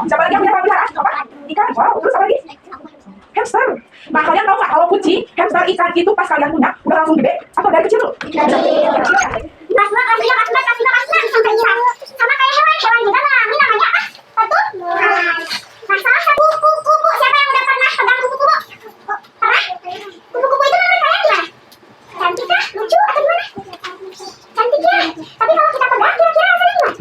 Siapa lagi yang punya peliharaan? Apa? Ikan. Wow, terus apa lagi? Hamster. Nah, kalian tahu nggak kalau kucing, hamster, ikan itu pas kalian punya udah langsung gede atau dari kecil tuh? Kecil ya. Sama kayak hewan juga lah. Ini namanya apa? Batu. Nah, salah satu kupu-kupu. Siapa yang udah pernah pegang kupu-kupu? Pernah? Kupu-kupu itu menurut kalian gimana? Cantik kah? Lucu atau gimana? Cantik ya. Tapi kalau kita pegang, kira-kira rasanya gimana?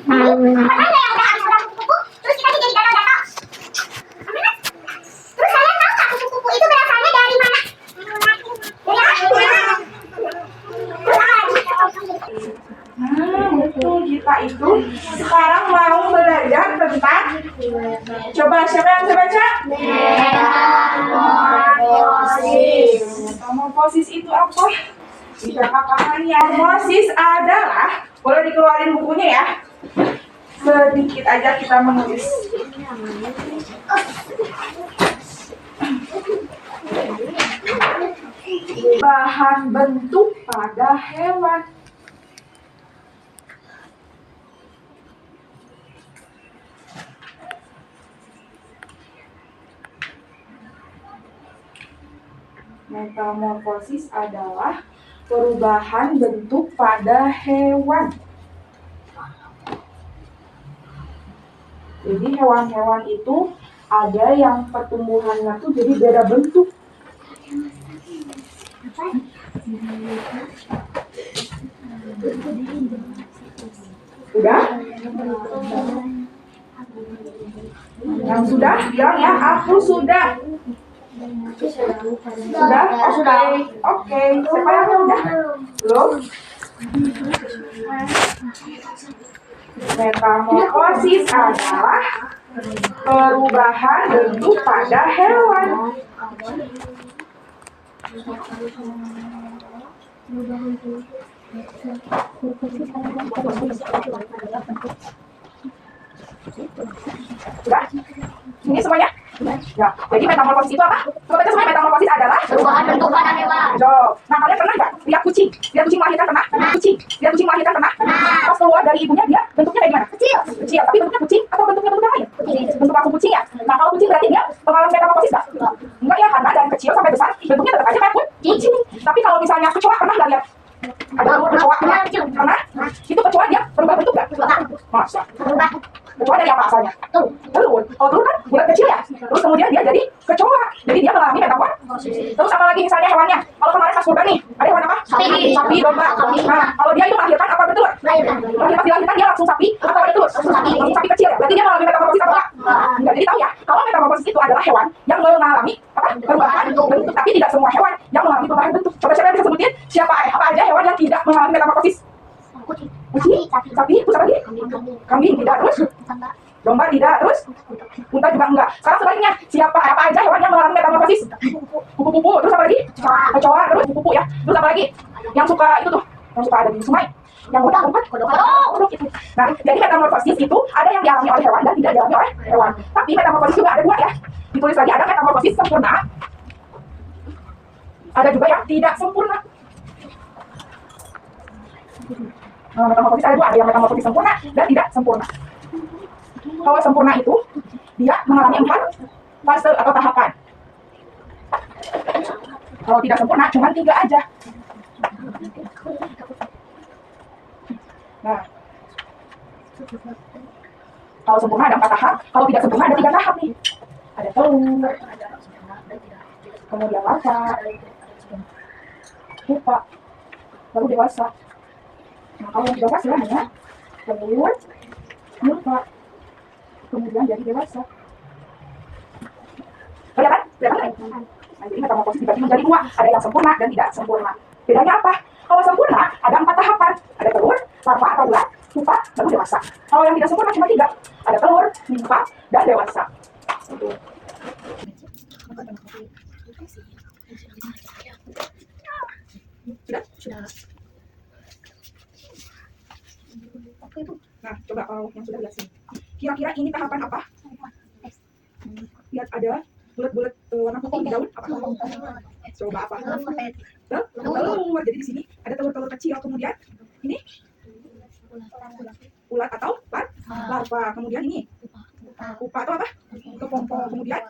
Pernah nggak yang udah habis pegang kupu-kupu, terus kita jadi gatal-gatal? Terus kalian tahu nggak kupu-kupu itu berasalnya dari mana? Dari apa? Betul kita itu sekarang mau belajar tentang, coba siapa yang bisa baca? Metamorfosis. Metamorfosis itu apa? Bisa kakak ya. Metamorfosis adalah, boleh dikeluarin bukunya ya. Sedikit aja kita menulis. Bahan bentuk pada hewan. Metamorfosis adalah perubahan bentuk pada hewan. Jadi hewan-hewan itu ada yang pertumbuhannya tuh jadi beda bentuk. Udah? Yang sudah bilang ya, aku sudah. Sudah? Oh, sudah. Oke. Siapa yang udah? Belum? Metamorfosis adalah perubahan bentuk pada hewan. Sudah? Ini semuanya? Ya. Jadi metamorfosis itu apa? Coba baca semuanya. Metamorfosis adalah Perubahan bentuk pada hewan. Nah, kalian pernah nggak lihat kucing? Lihat kucing melahirkan pernah? Kucing. Lihat kucing melahirkan pernah? Pas keluar dari ibunya dia bentuknya kayak gimana? Kecil. Kecil. Tapi bentuknya kucing atau bentuknya bentuk yang lain? Bentuk langsung kucing ya. Nah, kalau kucing berarti dia mengalami metamorfosis nggak? Enggak ya, karena dari kecil sampai besar bentuknya tetap aja kayak kucing. Tapi kalau misalnya kecoa pernah nggak lihat? Ada kecoa pernah? Itu kecoa dia berubah bentuk nggak? Masa? Kecoa dari apa asalnya? Telur. Kalau telur kan bulat kecil ya. Terus kemudian dia jadi kecoa. Jadi dia mengalami metamorfosis. Terus apa lagi misalnya hewannya? Kalau kemarin pas kurban nih, ada hewan apa? Sapi, domba. Nah, kalau dia itu melahirkan apa bertelur? Dilahirkan dia langsung sapi atau ada telur? Langsung sapi kecil ya. Berarti dia mengalami metamorfosis atau enggak? Enggak. Jadi tahu ya, kalau metamorfosis itu adalah hewan yang mengalami apa? Perubahan bentuk. Tapi tidak semua hewan yang mengalami perubahan bentuk. Coba siapa yang bisa sebutin siapa apa aja hewan yang tidak mengalami metamorfosis? Kucing, sapi, terus apa lagi? Kambing tidak, terus? Domba tidak, terus? Unta juga enggak. Sekarang sebaliknya, siapa apa aja hewan yang mengalami metamorfosis? Kupu-kupu, terus apa lagi? Kecoa, terus kupu-kupu ya. Terus apa lagi? Yang suka itu tuh, yang suka ada di sungai. Yang kodok itu. Nah, jadi metamorfosis itu ada yang dialami oleh hewan dan tidak dialami oleh hewan. Tapi metamorfosis juga ada dua ya. Ditulis lagi, ada metamorfosis sempurna. Ada juga yang tidak sempurna. Metamorfosis ada dua, ada yang metamorfosis sempurna dan tidak sempurna. Kalau sempurna itu dia mengalami 4 fase atau tahapan. Kalau tidak sempurna cuma 3 aja. Nah, kalau sempurna ada 4 tahap, kalau tidak sempurna ada 3 tahap nih. Ada telur, kemudian larva, pupa, baru dewasa. Nah, kalau yang dewasa hanya telur, pupa, kemudian jadi dewasa. Kelihatan? Kelihatan? Nah, jadi metamorfosis dibagi menjadi 2, ada yang sempurna dan tidak sempurna. Bedanya apa? Kalau sempurna ada 4 tahapan, ada telur, larva atau ulat, pupa, baru dewasa. Kalau yang tidak sempurna cuma 3, ada telur, pupa, dan dewasa. Sudah. Nah, coba kalau yang sudah lihat sini. Kira-kira ini tahapan apa? Lihat ada bulat-bulat warna putih di daun apa? Coba apa? Telur. Jadi di sini ada telur-telur kecil, kemudian ini ulat atau larva. Kemudian ini Pupa itu apa? Kepompong. Kemudian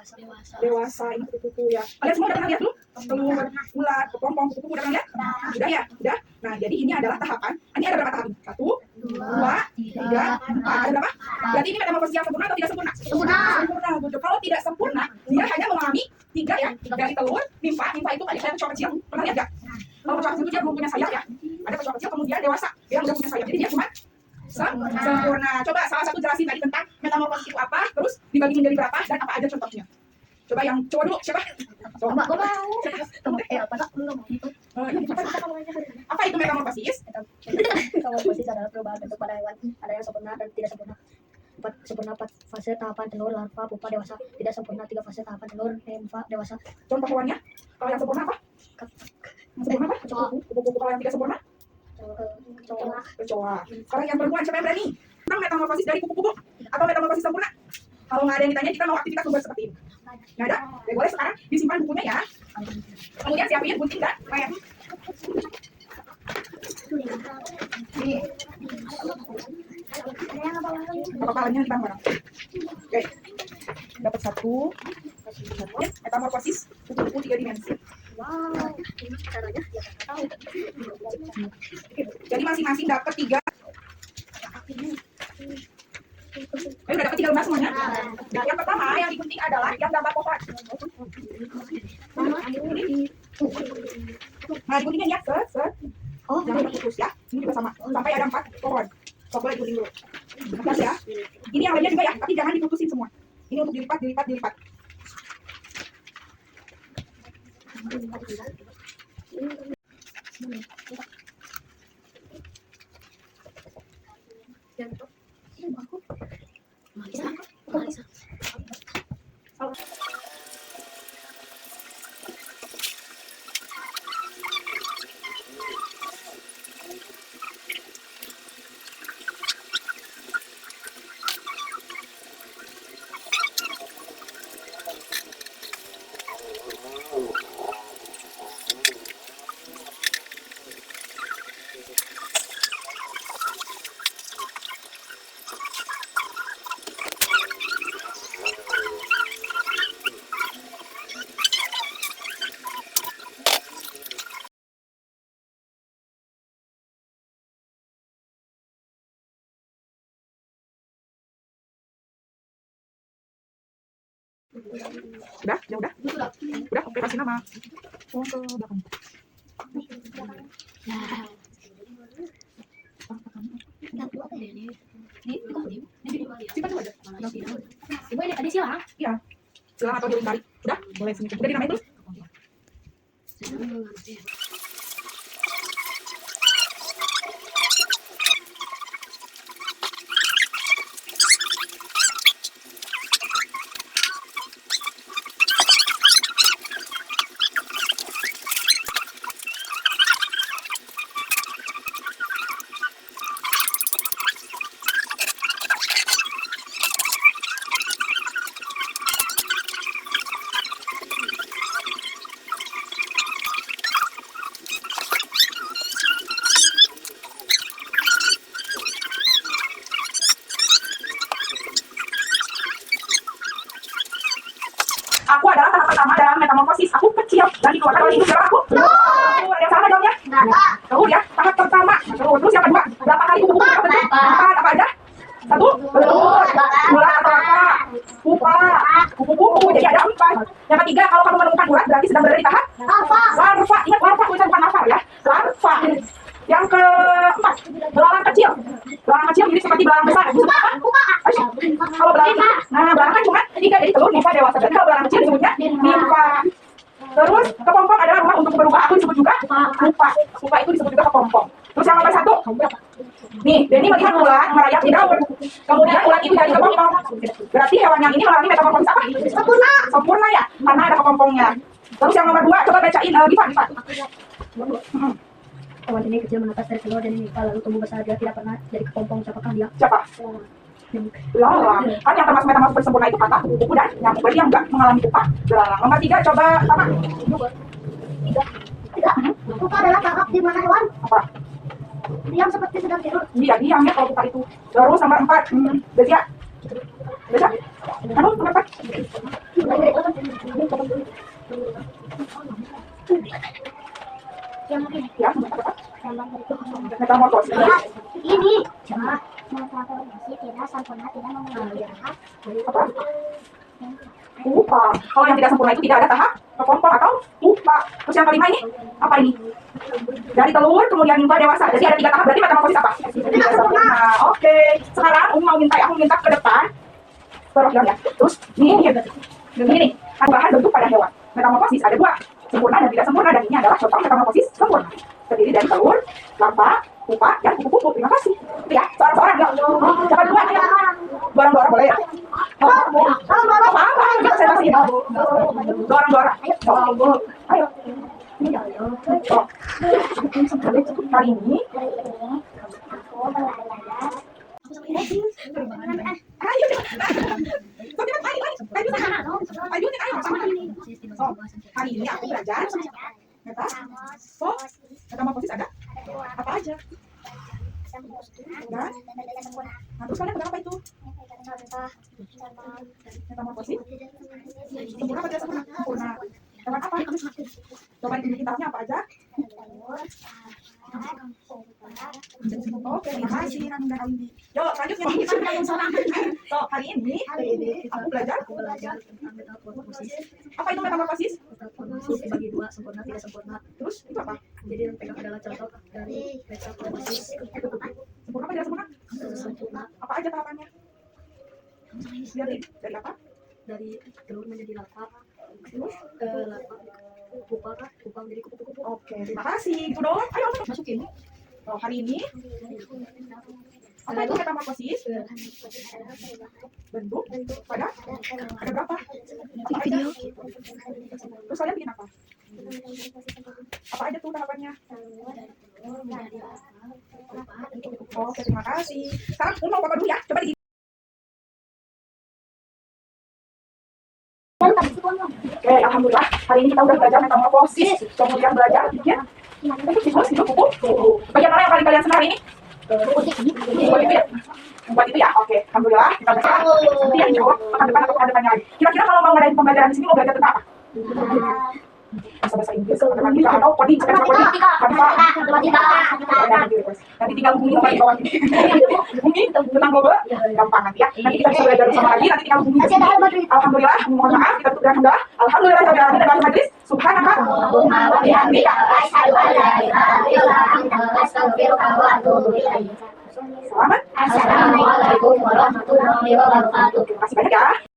dewasa. Ini kupu-kupu ya. Kalian semua udah pernah lihat belum? Telur, ulat, kepompong, kupu-kupu udah pernah lihat? Udah ya? Udah. Nah, jadi ini adalah tahapan. Ini ada berapa tahap? 1, 2, 3, 4. Ada berapa? Berarti ini metamorfosis yang sempurna atau tidak sempurna? Sempurna. Betul. Kalau tidak sempurna, dia hanya mengalami 3 ya. Dari telur, nimfa itu kayak kecoa kecil. Pernah lihat nggak? Kalau kecoa kecil itu dia belum punya sayap ya. Ada kecoa kecil kemudian dewasa, dia udah punya sayap. Jadi dia cuma sempurna. Coba salah satu jelasin tadi tentang metamorfosis itu apa, terus dibagi menjadi berapa dan apa aja contohnya. Coba yang coba dulu siapa? Coba. Apa itu metamorfosis? Metamorfosis adalah perubahan bentuk pada hewan. Ada yang sempurna dan tidak sempurna. Sempurna 4 fase tahapan telur, larva, pupa, dewasa. Tidak sempurna 3 fase tahapan telur, nimfa, dewasa. Contoh hewannya? Kalau yang sempurna apa? Yang sempurna apa? Kupu-kupu. Kalau yang tidak sempurna? Kecoa. Sekarang yang perempuan siapa yang berani? Tentang metamorfosis dari kupu-kupu atau metamorfosis sempurna? Kalau nggak ada yang ditanya, kita mau aktivitas membuat seperti ini. Nggak ada? Ya boleh sekarang disimpan bukunya ya. Kemudian siapin gunting dan lem. Nih. Kepalanya kita barang. Oke. Dapat 1. Metamorfosis kupu-kupu 3 dimensi. Wow. Caranya ya tahu. Jadi masing-masing dapat 3. Udah dapat 3 lembar semuanya. Nah, yang pertama yang digunting adalah yang gambar pohon. Nah, diguntingnya ya, set. Jangan putus ya. Ini juga sama. Sampai ada 4 pohon. Sok boleh digunting dulu. Atas ya. Ini yang lainnya juga ya, tapi jangan diputusin semua. Ini untuk dilipat. Udah, oke, kasih nama. Ke belakang. Simpan dulu aja. Ibu ini tadi silang. Iya. Silang atau dilingkari. Udah, boleh sini. Udah dinamain terus. Aku adalah tahap pertama dalam metamorfosis. Aku kecil dan dikeluarkan oleh ibu darah aku. Ada yang salah jawabnya? Telur ya, tahap pertama. Terus yang kedua, berapa kali kupu-kupu berbentuk? 4, apa aja? 1, telur, ulat atau apa? Pupa, kupu-kupu. Jadi ada 4. Yang ketiga, kalau kamu menemukan ulat berarti sedang berada di tahap larva. Ingat larva, tulisan bukan larva ya. Larva. Yang keempat, belalang kecil. Belalang kecil mirip seperti belalang besar. Disebut apa? Kalau belalang, belalang kan cuma 3 jadi telur, nimfa, dewasa. Berarti kalau belalang kecil disebutnya nimfa. Terus kepompong adalah rumah untuk berubah aku disebut juga pupa. Pupa itu disebut juga kepompong. Terus yang nomor 1, nih, Denny melihat ulat merayap di daun. Kemudian ulat itu jadi kepompong. Berarti hewan yang ini mengalami metamorfosis apa? Sempurna ya, karena ada kepompongnya. Terus yang nomor 2, coba bacain Diva. Hewan ini kecil menetas dari telur dan nimfa lalu tumbuh besar. Dia tidak pernah jadi kepompong. Siapakah dia? Siapa? Belalang. Kan yang termasuk metamorfosis sempurna itu patah kupu-kupu dan yang berarti yang enggak mengalami pupa. Belalang. Nomor 3, coba sama. 3. Pupa adalah tahap di mana hewan Apa? diam seperti sedang tidur. Iya, diam ya kalau pupa itu. Terus nomor 4, Desia. Ano? Kenapa? Ya, metamorfosis. Ini metamorfosis tidak sempurna, tidak memiliki tahap Apa? Pupa. Kalau yang tidak sempurna itu tidak ada tahap kepompong atau pupa. Terus yang kelima ini apa ini? Dari telur kemudian nimba dewasa. Jadi ada 3 tahap. Berarti metamorfosis apa? Tidak sempurna. Oke. Sekarang aku mau minta ke depan. Program ya. Terus ini nih. Perubahan bentuk pada hewan. Metamorfosis ada 2. Sempurna dan tidak sempurna. Dan ini adalah contoh metamorfosis sempurna. Terdiri dari telur, larva, pupa, dan kupu-kupu. Terima kasih. Itu ya. Seorang-seorang ya. Siapa duluan? Ayo. Dorong-dorong boleh ya? Apa? Saya masih dorong-dorong. Ayo. Oh. Kali ini ayo. Hari ini aku belajar metamorfosis ada apa aja? Dan terus kalian pegang apa itu? Metamorfosis sempurna apa tidak sempurna? Sempurna. Hewan apa? Coba di kitabnya apa aja? Oke, terima kasih Nanda Alindi. Yuk, selanjutnya so, hari ini aku belajar tentang metamorfosis. apa itu metamorfosis? Metamorfosis dibagi 2, sempurna tidak sempurna. Terus itu apa? Jadi yang pegang adalah contoh dari metamorfosis. Sempurna apa tidak sempurna? Sempurna Apa aja tahapannya? Dari apa? dari telur menjadi larva, Terus? larva pupa menjadi kupu-kupu. Oke, terima kasih. Itu dong. Ayo masukin. Oh, hari ini apa itu metamorfosis? Bentuk pada ada berapa? Apa aja? Terus kalian bikin apa? Apa aja tuh tahapannya? Oke, terima kasih. Sekarang mau papa dulu ya. Coba di Oke, alhamdulillah. Hari ini kita udah belajar metamorfosis. Kemudian belajar bikin siklus hidup kupu. Bagian mana yang paling kalian senang hari ini? Buat itu ya? Buat itu ya? Oke, alhamdulillah. Kita belajar. Nanti yang jawab pekan depan atau pekan depannya lagi. Kira-kira kalau mau ngadain pembelajaran di sini mau belajar tentang apa? Bahasa Inggris, matematika atau coding, nanti tinggal hubungi nomor di bawah ini. Hubungi tentang global, gampang nanti ya. Nanti kita bisa belajar bersama lagi. Nanti tinggal hubungi. Alhamdulillah, mohon maaf kita tutup dengan alhamdulillah dan majlis. Subhanallah. Selamat. Assalamualaikum warahmatullahi wabarakatuh. Terima kasih banyak ya.